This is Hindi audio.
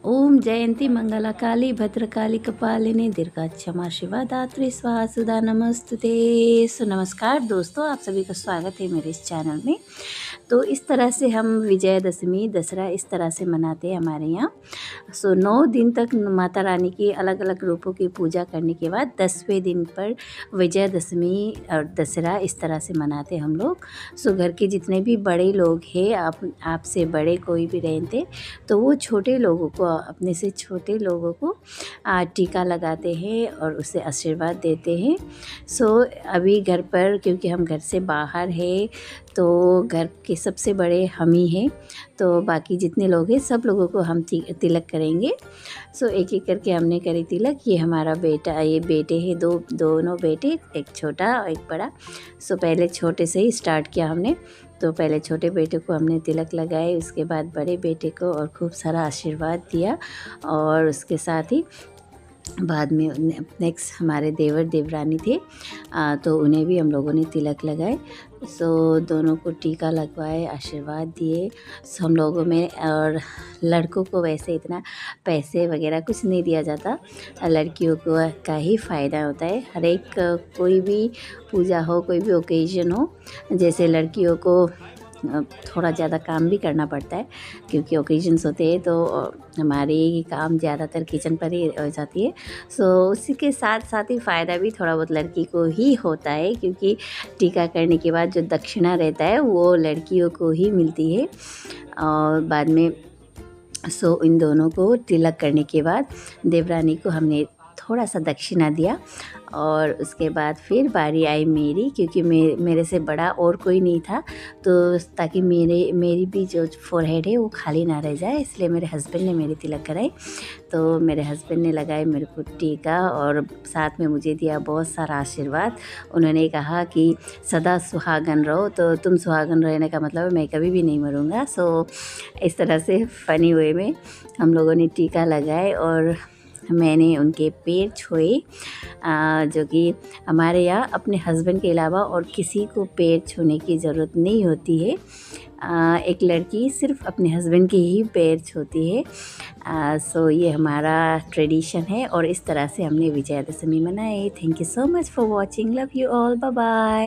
ओम जयंती मंगला काली भद्रकाली कपालिनी दुर्गा क्षमा शिवा दात्री स्वाहा सुधा नमस्तुते। सो नमस्कार दोस्तों, आप सभी का स्वागत है मेरे इस चैनल में। तो इस तरह से हम विजयदशमी दशहरा इस तरह से मनाते हैं हमारे यहाँ। सो 9 दिन तक माता रानी की अलग अलग रूपों की पूजा करने के बाद 10वें दिन पर विजयदशमी और दशहरा इस तरह से मनाते हैं हम लोग। सो घर के जितने भी बड़े लोग हैं, आपसे बड़े कोई भी रहते तो वो छोटे लोगों को, अपने से छोटे लोगों को टीका लगाते हैं और उसे आशीर्वाद देते हैं। सो अभी घर पर, क्योंकि हम घर से बाहर हैं तो घर के सबसे बड़े हम ही हैं, तो बाकी जितने लोग हैं सब लोगों को हम तिलक करेंगे। सो एक एक करके हमने करी तिलक। ये हमारा बेटा, ये बेटे हैं, दोनों बेटे, एक छोटा और एक बड़ा। सो पहले छोटे से ही स्टार्ट किया हमने। तो पहले छोटे बेटे को हमने तिलक लगाए, उसके बाद बड़े बेटे को, और खूब सारा आशीर्वाद दिया। और उसके साथ ही बाद में नेक्स्ट हमारे देवर देवरानी थे, तो उन्हें भी हम लोगों ने तिलक लगाए। सो दोनों को टीका लगवाए, आशीर्वाद दिए। सो हम लोगों में, और लड़कों को वैसे इतना पैसे वगैरह कुछ नहीं दिया जाता, लड़कियों को का ही फ़ायदा होता है। हर एक कोई भी पूजा हो, कोई भी ओकेजन हो, जैसे लड़कियों को थोड़ा ज़्यादा काम भी करना पड़ता है, क्योंकि ओकेजन्स होते हैं तो हमारी काम ज़्यादातर किचन पर ही हो जाती है। सो उसी के साथ साथ ही फ़ायदा भी थोड़ा बहुत लड़की को ही होता है, क्योंकि टीका करने के बाद जो दक्षिणा रहता है वो लड़कियों को ही मिलती है। और बाद में इन दोनों को तिलक करने के बाद देवरानी को हमने थोड़ा सा दक्षिणा दिया। और उसके बाद फिर बारी आई मेरी, क्योंकि मेरे से बड़ा और कोई नहीं था, तो ताकि मेरी भी जो फोरहेड है वो खाली ना रह जाए, इसलिए मेरे हस्बैंड ने मेरी तिलक कराई। तो मेरे हस्बैंड ने लगाए मेरे को टीका, और साथ में मुझे दिया बहुत सारा आशीर्वाद। उन्होंने कहा कि सदा सुहागन रहो, तो तुम सुहागन रहने का मतलब है मैं कभी भी नहीं मरूँगा। सो इस तरह से फ़नी वे में हम लोगों ने टीका लगाए, और मैंने उनके पैर छुए, जो कि हमारे यहाँ अपने हस्बैंड के अलावा और किसी को पैर छूने की ज़रूरत नहीं होती है। एक लड़की सिर्फ अपने हस्बैंड के ही पैर छूती है। सो ये हमारा ट्रेडिशन है, और इस तरह से हमने विजयदशमी मनाई। Thank you so much for watching. Love you all, bye bye.